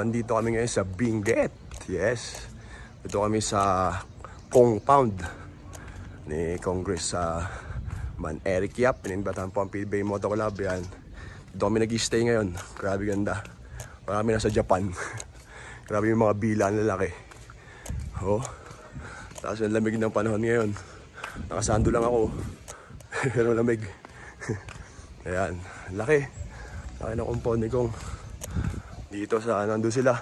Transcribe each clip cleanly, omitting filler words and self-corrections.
andito kami ngayon sa Benguet. Yes. Ito kami sa compound ni Congress Man Eric Yap. Pininbatan po ang PBA Moto Club. Yan. Dito kami nag-stay ngayon. Grabe ganda. Marami na sa Japan. Grabe yung mga bila na lalaki. Oh. Tapos yung lamig ng panahon ngayon. Nakasando lang ako. Pero lamig. Ayan. Laki. Laki ng compound ni Kong. Dito sa nandun sila.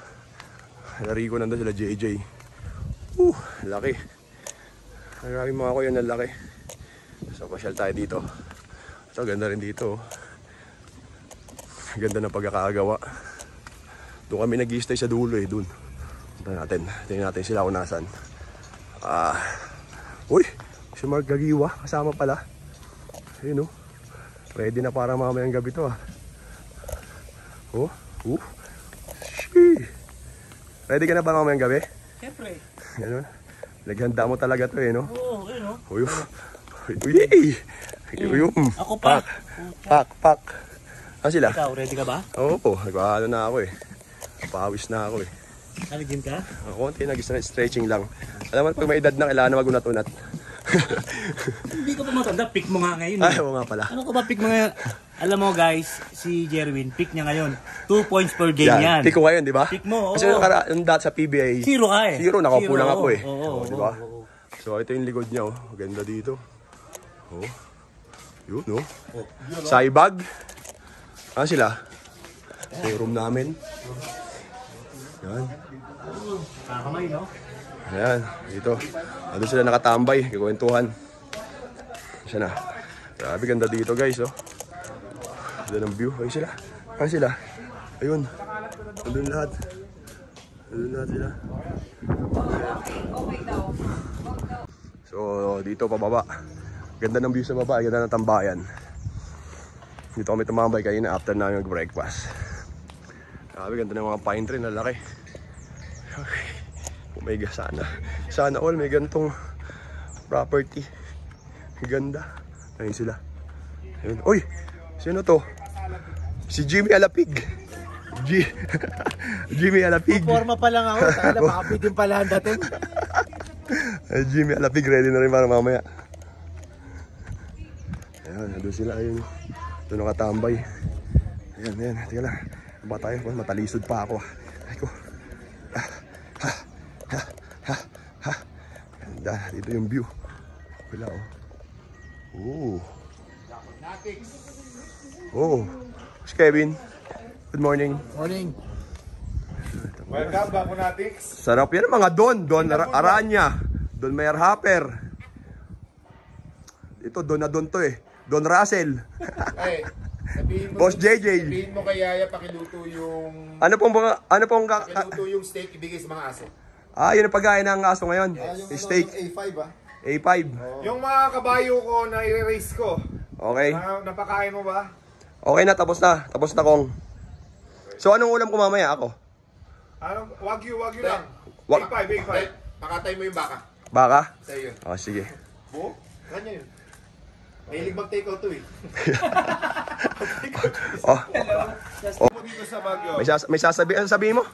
Rico nandun sila JJ. Laki. Maraming mga kuya na laki. So pasyal tayo dito. So ganda rin dito. Ganda ng pagkakagawa. Doon kami nag-i-stay sa dulo eh. Doon. Tingnan natin sila kung nasan. Uy! Si Mark Gagiwa. Kasama pala. Ayun oh. Ready na para mamayang gabi to Ready ka na ba mamayang gabi? Siyempre. Ganun. Naghanda mo talaga to eh, no? Oo, ayun o. Uy! Ako pa. Pak. Ano sila? Ikaw, ready ka ba? Oo, nag-ano na ako eh. Pawis na ako eh. Naligin ka? Konti, nag-stretching lang. Alam mo, pag may edad na, kailangan na magunat-unat. Hindi ko pa matanda, pick mo nga ngayon. Ay, oo nga pala. Ano ka ba pick mo ngayon? Alam mo guys, si Jerwin, pick niya ngayon. 2 points per game yan. Pick ko ngayon, di ba? Pick mo, oo. Kasi yung dot sa PBA, 0 ka eh. 0, nakaupo lang ako eh. Oo, di ba? So, ito yung likod niya, oh. Ganda dito. Oh. Yun, no? Saibag. Ano sila? Yung room namin. Yan. Kakamay, no? Ayan, dito. Ano sila nakatambay, kikwentuhan. Siya na. Grabe, ganda dito guys, oh. Ganda ng view. Ayun sila. Ayun sila. Ayun. Nandun lahat. Nandun lahat sila. So, dito pababa. Ganda ng view sa baba. Ganda ng tambayan. Dito kami tumambay kanina after namin mag-breakfast. Grabe, ganda ng mga pine tree na laki. Okay. Omega, sana all may gantong property. Ganda. Ayun sila. Ayun. Uy! Sino to? Si Jimmy Alapig. Jimmy Alapig. Forma pa lang ako. Tala, makapitin pala ang dating. Jimmy Alapig, ready na rin para mamaya. Ayun, nandun sila. Ayun. Doon nakatambay. Ayan. Tingnan lang. Ba tayo? Matalisod pa ako. Ay ko. Ganda. Dito yung view. Wala oh. Si Kevin. Good morning. Morning. Welcome back Natix. Sarap yan mga Don Aranya, Don Mayer Hopper. Ito Don na Don to eh. Don Russell. Ay, sabihin mo, Boss JJ. Sabihin mo kay Yaya pakiluto yung pakiluto yung steak ibigay sa mga aso. Yun ang pagkain ng aso ngayon. Steak. A5 A5. Yung mga kabayo ko na i-race ko. Okay. Napakain mo ba? Okay na, tapos na Kong. So anong ulam ko mamaya ako? Anong wagyu lang. Wa- A5. Pakatay mo yung baka. Baka? Sa'yo yun. Sige. Buo? Ganyan yun. Mahilig mag-take out to eh. Mo dito sa Baguio. May sasabihin mo?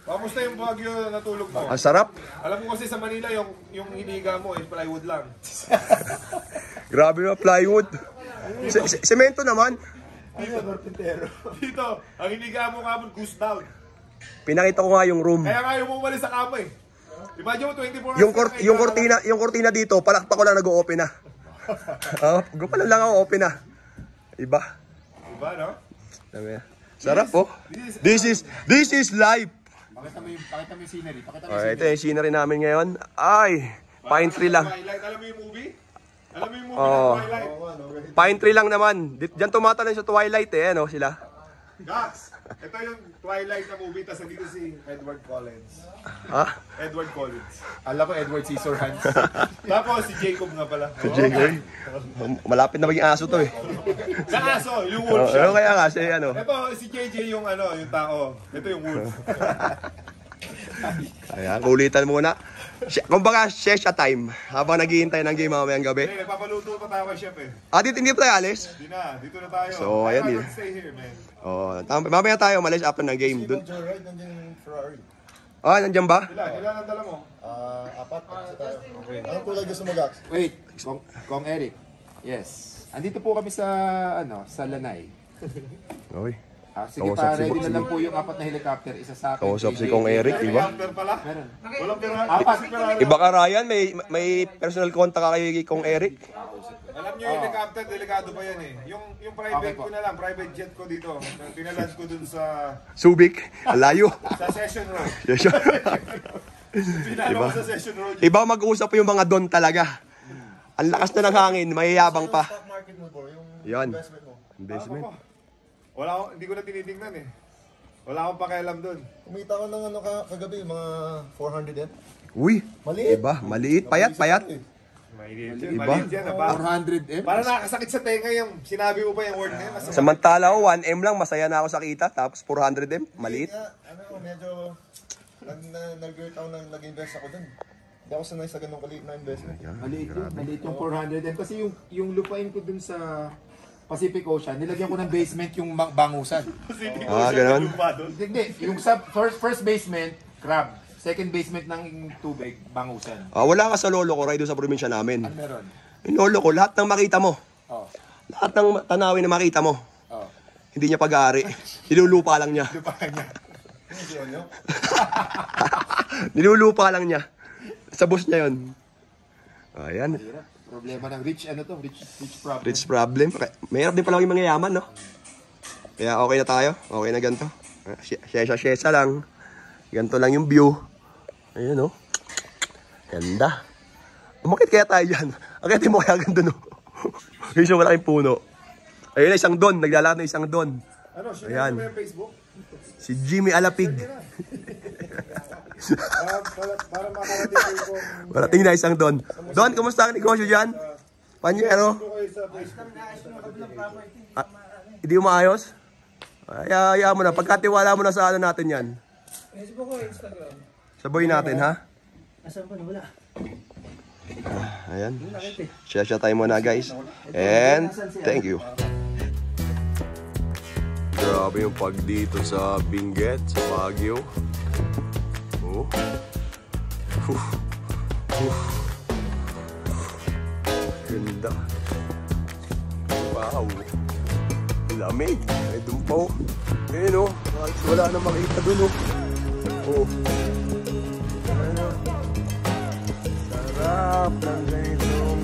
Kamusta yung Baguio na tulog mo? Ang sarap. Alam mo kasi sa Manila yung hiniga mo is plywood lang. Grabe na plywood. Semento naman. Dito, ang hiniga mo nga mo goose down. Pinakita ko nga yung room. Kaya nga yung umalis sa kama eh. Imagine mo 24 hours. Yung kortina dito, palakpak ko lang nag-o-open na. Gupalan lang ako, open na. Iba, no? Sarap oh. This is life. Pakita mo yung scenery. Ito yung scenery namin ngayon. Ay, pine tree lang. Alam mo yung movie? Alam mo yung movie na Twilight? Pine tree lang naman. Diyan tumatalon sa Twilight eh, ano sila? Gax! Ito yung Twilight na movie, tapos nandito si Edward Collins. Ha? Edward Collins. Alam ko Edward Scissorhands. Tapos si Jacob nga pala. Si Jacob. Malapit na maging aso to eh. Sa aso, yung wolf siya. Kaya nga, si ano. Ito, si JJ yung yung tao. Ito yung wolf. Ayan, ulitan muna. Kumbaga, session time. Habang naghihintay ng game mamayang gabi. Hey, nagpapaluto pa tayo kay chef eh. Dito, hindi pa tayo alis? Hindi na, dito na tayo. So, ayan I yun. don't stay here, man. Mamaya tayo malis after ng game. Dun. Joyride, nandiyan yung Ferrari. Nandiyan ba? Ilan ang dala mo? Apat, isa tayo. Okay. Anong kulay gusto mo, Gax? Wait, Kong Eric. Yes. Andito po kami sa, sa Lanay. Okay. Sige Kausap pa, si ready Boss. na lang po yung apat na helicopter. Isa sa akin. Kausap si Kong Eric, di ba? Helicopter pala? Meron. Walang apat. Iba ka, Ryan, may personal contact ka kay Kong Eric. Alam niyo yung helicopter, delikado pa yan eh. Yung private ko na lang, private jet ko dito. Pinaland ko dun sa Subic, layo. Session Road. Pinalo ko sa Session Road. Iba mag-uusap yung mga don talaga. Ang lakas na ng hangin, mayayabang pa. Stock market mo, bro. Yung Yan. investment mo. Investment. Hindi ko na tinitingnan eh. Wala akong pakialam dun. Kumita ka ng ano kagabi, mga 400 M. Uy, Maliit. iba, maliit, payat. Maliit Iba? yan. 400 M? Para nakakasakit sa tenga yung sinabi mo pa yung word na yun. Samantala ko, 1M lang, masaya na ako sa kita. Tapos 400M, maliit. Medyo nag-work ako nag-invest ako dun. Hindi ako sanay sa ganung kaliit na investment. Maliit yung 400 M. Kasi yung lupain ko dun sa Pacific Ocean, nilagyan ko ng basement yung bangusan. Ganon. Hindi, yung sa first basement, crab. Second basement ng tubig, bangusan. Wala ka sa lolo ko, right doon sa probinsya namin. Ano meron? Yung lolo ko, lahat ng makita mo. Oh. Lahat ng tanawin na makita mo. Oh. Hindi niya pag-aari. Nilulupa lang niya. Nilulupa lang niya. Sa bus niya yun. Ayan. Problema ng rich problem. Rich problem. Mahirap din pala yung mga yaman, no? Kaya okay na tayo. Okay na ganito. Syesa lang. Ganito lang yung view. Ayan, no? Ganda. Umakit kaya tayo dyan. Akitin mo kaya ganda, no? Yung isang malaking puno. Ayun na, isang don. Naglalakad na isang don. Ano, share Ayan. mo yung Facebook? Si Jimmy Alapig. Para makarating ko Parating na isang don. Don, kumusta ang negosyo dyan? Panyero? kayo sa Facebook. Hindi mo maayos? Hayaan mo na. Pagkatiwala mo na sa ano natin yan. Facebook o Instagram? Sa boy natin, ha? Asan pa na? Wala. Ayan. Share tayo muna, guys. And thank you. Grabe yung pag dito sa Benguet, sa Baguio. Oh. Ganda. Wow. Lamig. May dumpaw. Ayun, oh. Wala na makita dun, oh. Oh. Ano? Sarap ng ganitong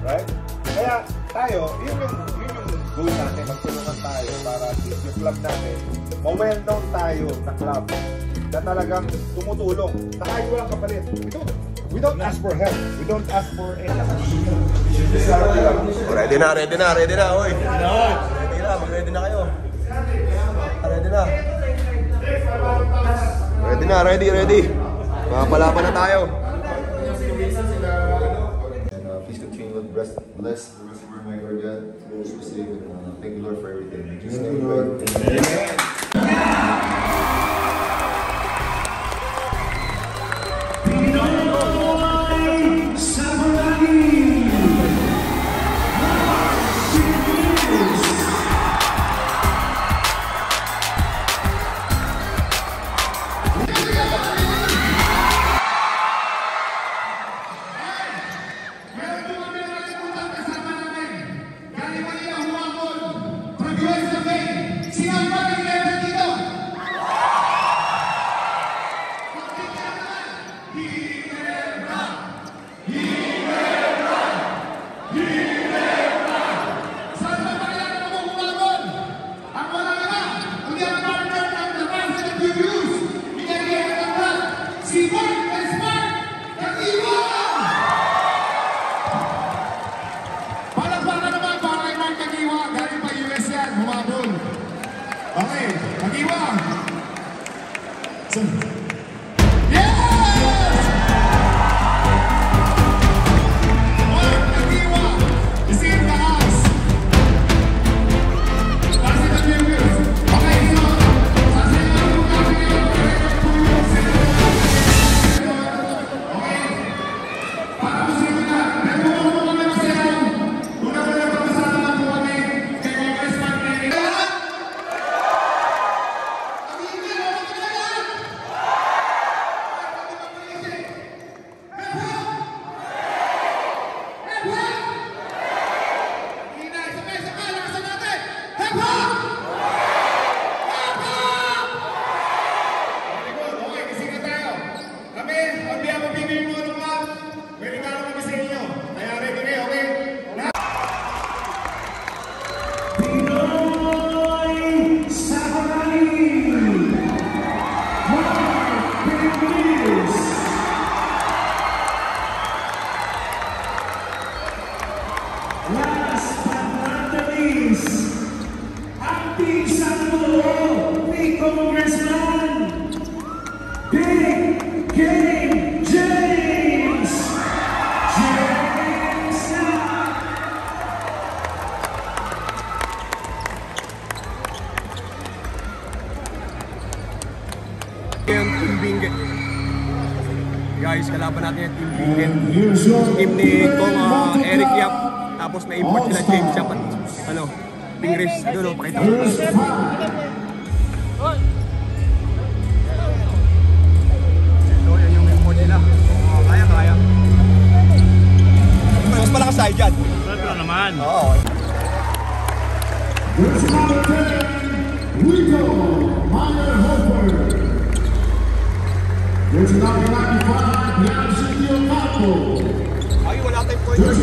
Right? Kaya tayo, yun yung goal natin. Magtulungan tayo para yung club natin, ma-well known tayo na club na talagang tumutulong. Na kahit walang kapalit. We don't ask for help. We don't ask for anything. Ready na, oy. Ready na, mag-ready na kayo. Ready. Makapalaban na tayo. And please continue with bless the rest of my Lord God. Keep us safe. Thank you, Lord, for everything. In Jesus' name we pray. Amen. Siapa yang Yung Team Binget. Guys, kalaban natin yung Team Binget. Team ni Kong Eric Yap. Tapos may import sila James Yap at ano, Pingris. Doon o, pakita ko. So, yan yung import nila. Kaya. Mas malakas tayo dyan. Ito naman. Oo. Ay, wala tayong pointer.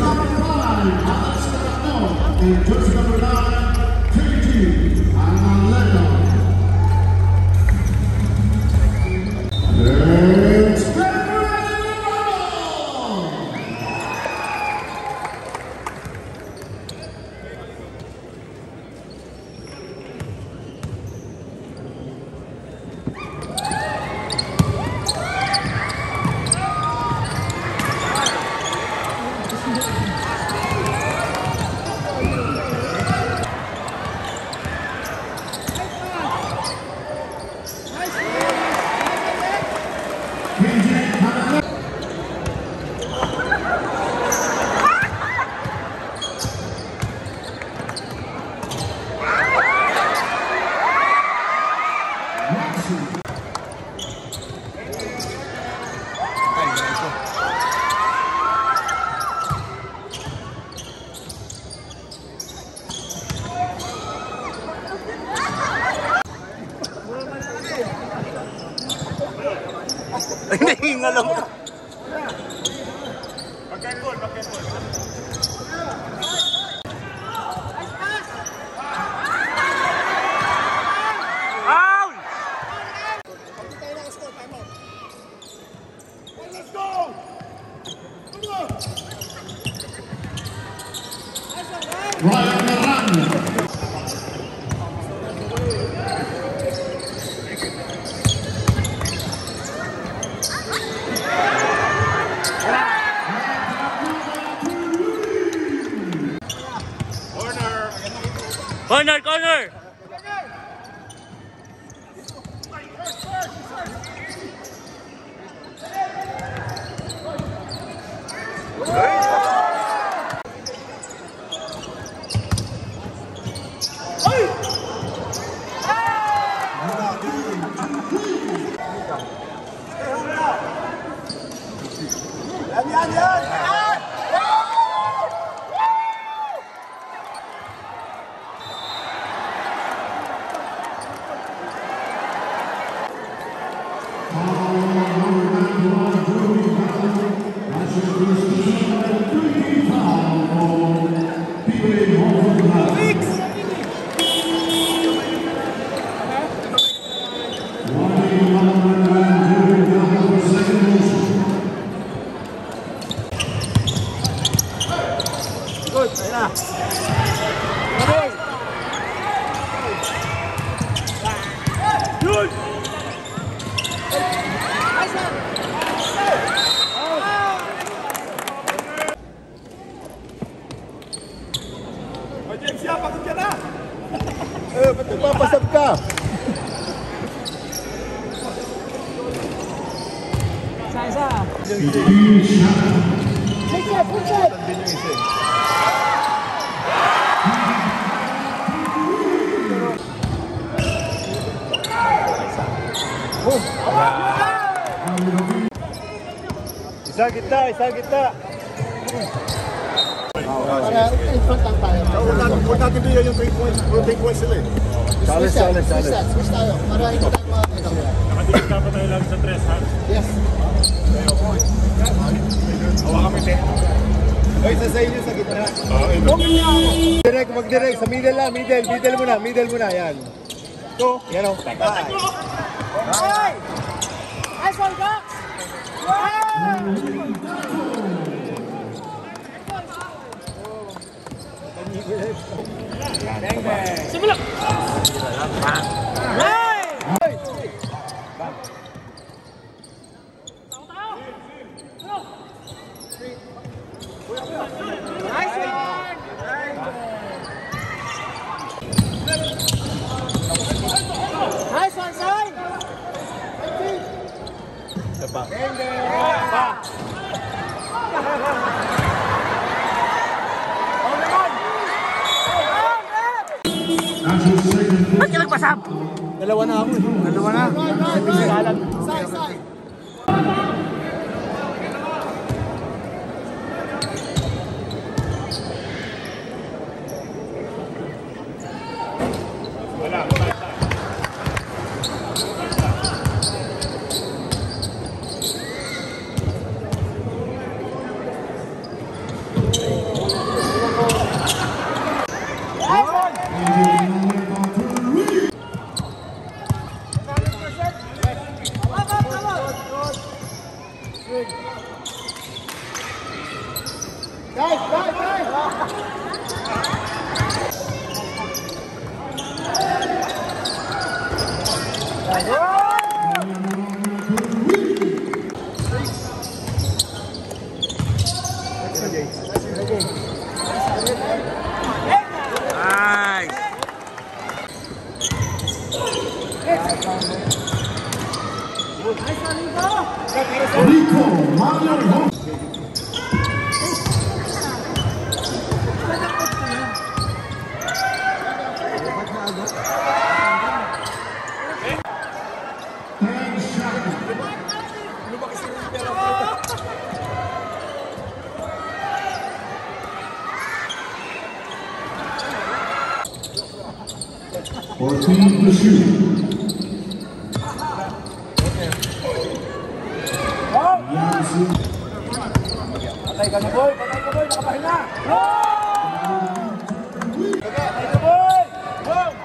Nahingal ako. Corner! Ba't nagpapasab ka? Isa kita. Huwag natin bigyan yung 3 points. Puro 3 points sila eh. Switch tayo. Para hindi tayo Nakadilig ka pa tayo lang sa 3, ha? Yes. Hawa kami, te. Oy, sa inyo sa gitna. Mag-direct. Sa middle lang. Middle muna. Yan. So, yan o. Nice one, Gox! Simula! Nice one, son! ba? Ba't ka nagpasab? Dalawa na ako eh. Dalawa na. Sabi sa kalan. Patay ka na boy, nakapahinga! Patay ka boy! Bang!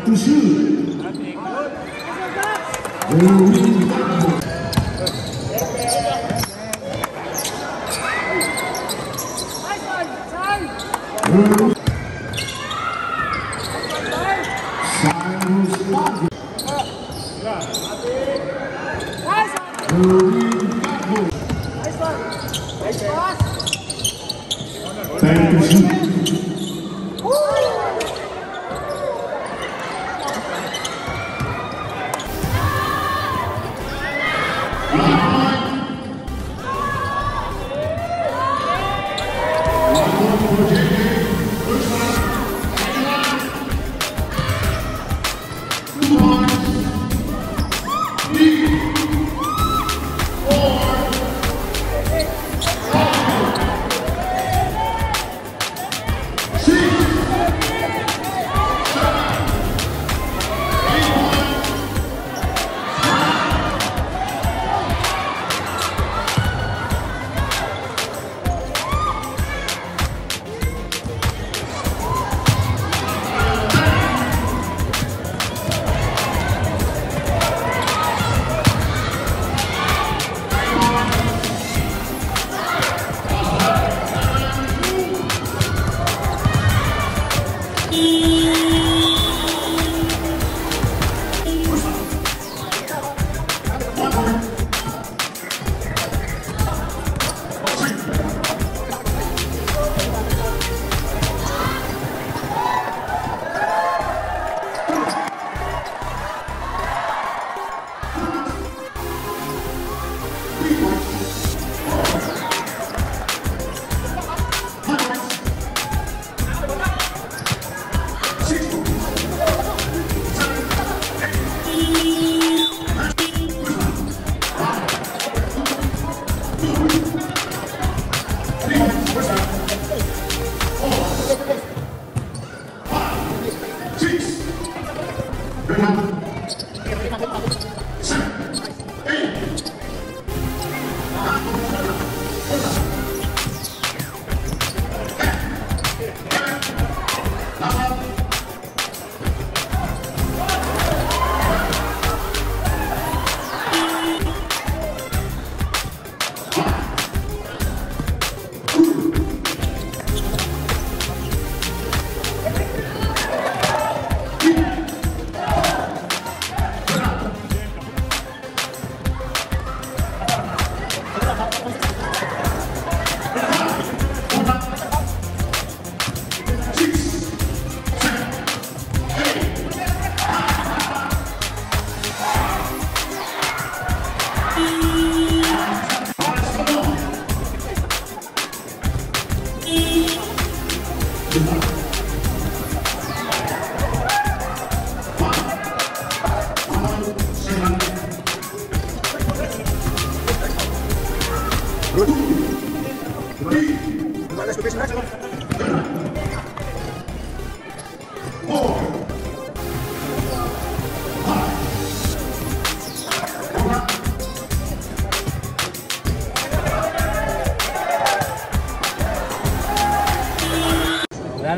To shoot.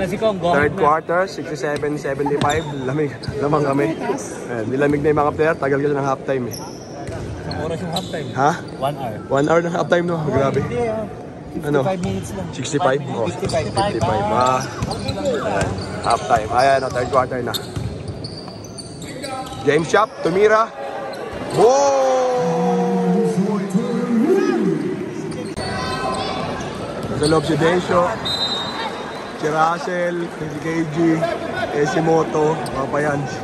Sana si Kong, go. Third quarter, 67-75. Lamang kami. Ayan, nilamig na yung mga player. Tagal kasi ng halftime eh. Isang oras yung halftime. Ha? 1 hour. 1 hour ng halftime no? Grabe. Ano? 55 minutes lang. 65? Oh, 55. 55. Ah, halftime. Ayan, third quarter na. James Shop, tumira. Whoa! Sa loob si Desio, si Russell, si KG, si Moto, Papayans.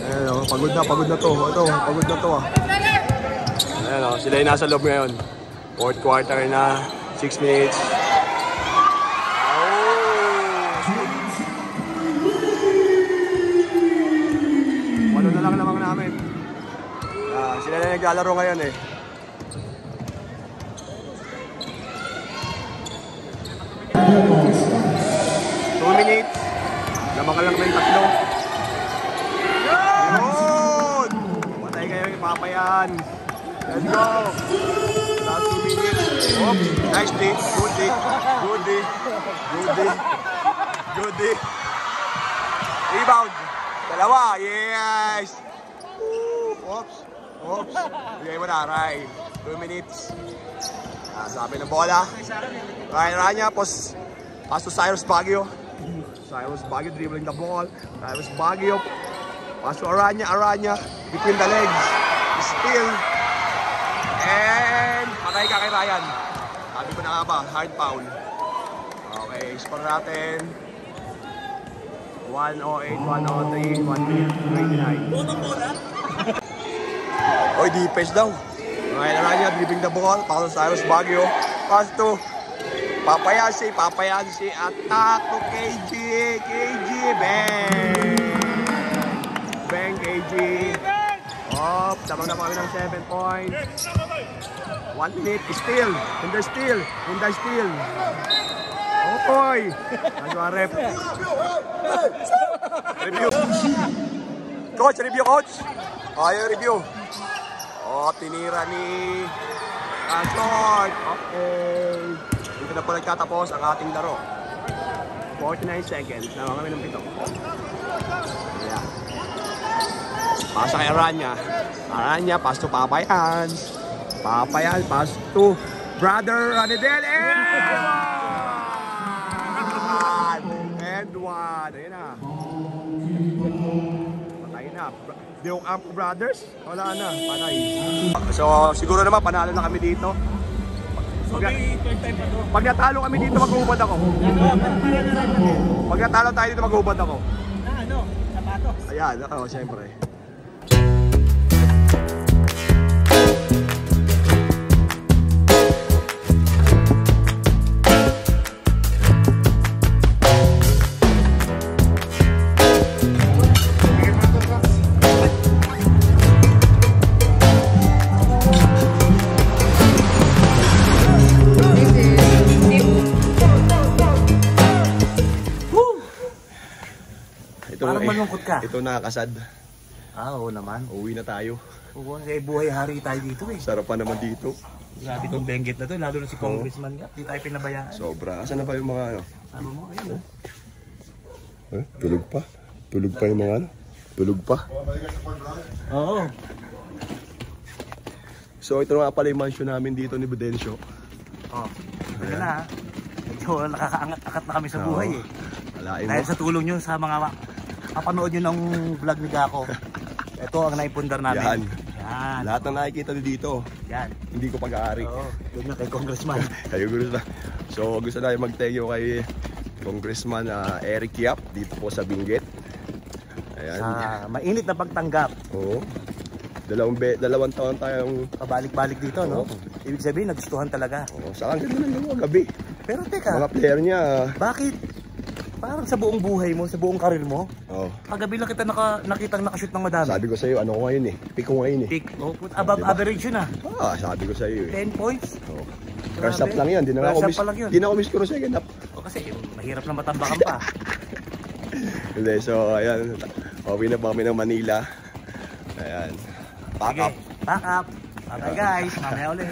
Ayan o, pagod na to. Ito, pagod na to ah. Ayan o, sila yung nasa loob ngayon. Fourth quarter na, 6 minutes. Walo na lang lamang namin. Sila na naglalaro ngayon eh. Two minutes. Lamang ka lang kami tatlo. Yun! Patay kayo yung Papayan. Let's go! Last 2 minutes. Oops! Nice D. Good D. Good D. Good D. Good D. Rebound. Dalawa. Yes! Oops! Oops! Bigay mo na, Ray. 2 minutes. Sabi ng bola. Ryan Aranya, pass to Cyrus Baguio. Cyrus Baguio dribbling the ball. Cyrus Baguio. Pass to Aranya. Aranya between the legs. Steal. And patay ka kay Ryan. Sabi ko na nga ba, hard foul. Okay, score natin. 108, 103, 129. Oy, defense daw. Ryan Aranya dribbling the ball. Pass to Cyrus Baguio. Pass to Papayansi. Papayansi. Attack to KG. KG. Bang. Bang KG. Up. Sabang na kami ng 7 points. 1 minute. Steal. Hindi steal. Hindi steal. Oy. Nagwa rep. Review. Coach, review coach. Ayaw review. Oh, tinira ni Short. Okay. Dito na po nagtatapos ang ating laro. 49 seconds. Naman kami ng 7. Yeah. Pasa kay Aranya. Aranya, pass to Papayan. Papayan, pass to Brother Ranidel. And one. Ayun na. Patay na. Yung Amp Brothers, wala na, panay. So, siguro naman, panalo na kami dito. Pag natalo kami dito, mag-uubad ako. Pag natalo tayo dito, mag-uubad ako. Ano? Sapatos? Ayan, oo, syempre. Parang malungkot ka. Ito nakakasad. Oo naman. Uwi na tayo. Oo, kasi buhay hari tayo dito eh. Sarap pa naman dito. Grabe itong Benguet na to, lalo na si Congressman nga. Di tayo pinabayaan. Sobra. Asan na pa yung mga ano? Sabi mo, ayun. Tulog pa. Tulog pa yung mga ano? Tulog pa. Oo. So ito nga pala yung mansion namin dito ni Budencio. Oh. Ano na ha? Medyo nakakaangat-angat na kami sa buhay eh. Alain mo. Dahil sa tulong nyo sa mga kapanood nyo ng vlog ni Gako. Ito ang naipundar namin. Yan. Yan. Lahat ng nakikita nyo dito, Yan. hindi ko pag-aari. Oo. Doon na kay Congressman. Kayo gusto na. So gusto na yung mag-thank you kay Congressman Eric Yap dito po sa Benguet. Ayan. Sa mainit na pagtanggap. Oo. Dalawang taon tayong Pabalik-balik dito, no? Ibig sabihin, nagustuhan talaga. saka ang ganda ng mga gabi. Pero teka, Mga player niya. bakit? Parang sa buong buhay mo, sa buong karir mo, Oh. kagabi lang kita nakitang nakashoot ng madami. Sabi ko sa iyo, ano ko ngayon eh. Pick ko ngayon eh. Pick, above Diba? average yun ah. Sabi ko sa iyo eh. 10 points. Oh. First up lang yan, di na First ako up miss. pa lang yun. Di na ako miss ko second up. O kasi mahirap na matambakan pa. Hindi, so ayan. Pauwi na pa kami ng Manila. Ayan. Pack Sige, up. back up. Okay guys, mamaya ulit.